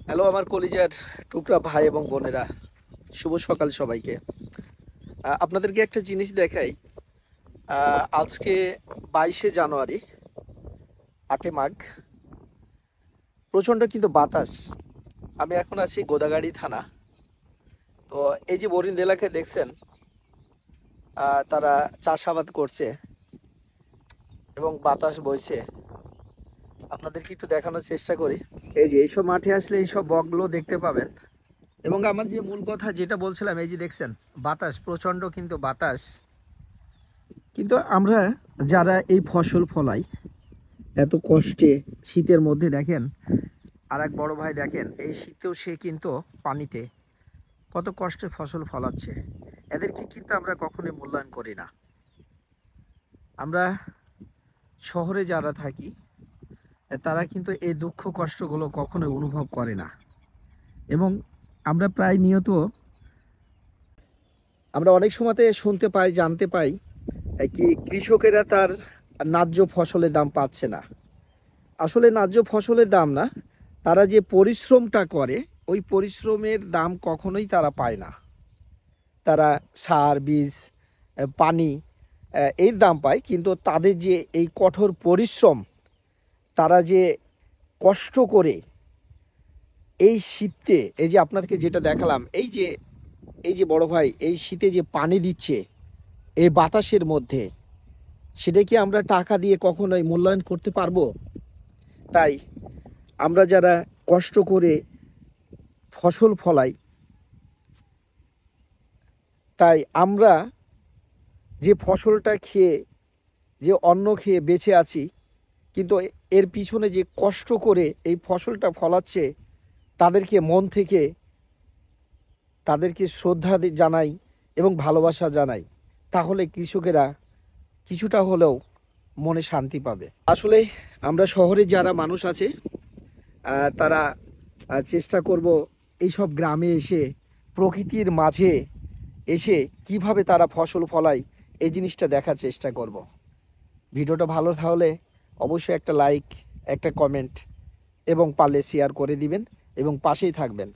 Hello আমার কলিজার টুকরা ভাই এবং বোনেরা, শুভ সকাল সবাইকে। আপনাদেরকে একটা জিনিস দেখাই। আজকে 22শে জানুয়ারি, 8 মাঘ। প্রচণ্ড কিন্তু বাতাস। আমি এখন আছি গোদাগাড়ি থানা। তো এই যে বরিন্দ এলাকায় দেখছেন, তারা চাষাবাদ করছে এবং বাতাস বইছে। আপনাদেরকে একটু দেখানোর চেষ্টা করি। এই যে এইসব মাঠে আসলে এইসব বকগুলো দেখতে পাবেন। এবং আমার যে মূল কথা যেটা বলছিলাম, এই যে দেখছেন বাতাস, প্রচণ্ড কিন্তু বাতাস। কিন্তু আমরা যারা এই ফসল ফলাই এত কষ্টে শীতের মধ্যে, দেখেন আর এক বড় ভাই দেখেন এই শীতেও সে কিন্তু পানিতে কত কষ্টে ফসল ফলাচ্ছে। এদেরকে কিন্তু আমরা কখনোই মূল্যায়ন করি না। আমরা শহরে যারা থাকি তারা কিন্তু এই দুঃখ কষ্টগুলো কখনোই অনুভব করে না। এবং আমরা প্রায় নিয়ত আমরা অনেক সময়তে শুনতে পাই, জানতে পাই কি কৃষকেরা তার ন্যায্য ফসলের দাম পাচ্ছে না। আসলে ন্যায্য ফসলের দাম না, তারা যে পরিশ্রমটা করে ওই পরিশ্রমের দাম কখনোই তারা পায় না। তারা সার, বীজ, পানি এর দাম পায়, কিন্তু তাদের যে এই কঠোর পরিশ্রম, তারা যে কষ্ট করে এই শীতে, এই যে আপনাদেরকে যেটা দেখালাম, এই যে বড় ভাই এই শীতে যে পানি দিচ্ছে এই বাতাসের মধ্যে, সেটা কি আমরা টাকা দিয়ে কখনোই মূল্যায়ন করতে পারবো? তাই আমরা যারা কষ্ট করে ফসল ফলাই, তাই আমরা যে ফসলটা খেয়ে, যে অন্ন খেয়ে বেঁচে আছি, কিন্তু এর পিছনে যে কষ্ট করে এই ফসলটা ফলাচ্ছে, তাদেরকে মন থেকে তাদেরকে শ্রদ্ধা জানাই এবং ভালোবাসা জানাই। তাহলে কৃষকেরা কিছুটা হলেও মনে শান্তি পাবে। আসলে আমরা শহরে যারা মানুষ আছে, তারা চেষ্টা করব এইসব গ্রামে এসে, প্রকৃতির মাঝে এসে কিভাবে তারা ফসল ফলায় এই জিনিসটা দেখার চেষ্টা করব। ভিডিওটা ভালো তাহলে অবশ্যই একটা লাইক, একটা কমেন্ট এবং পারলে শেয়ার করে দিবেন এবং পাশেই থাকবেন।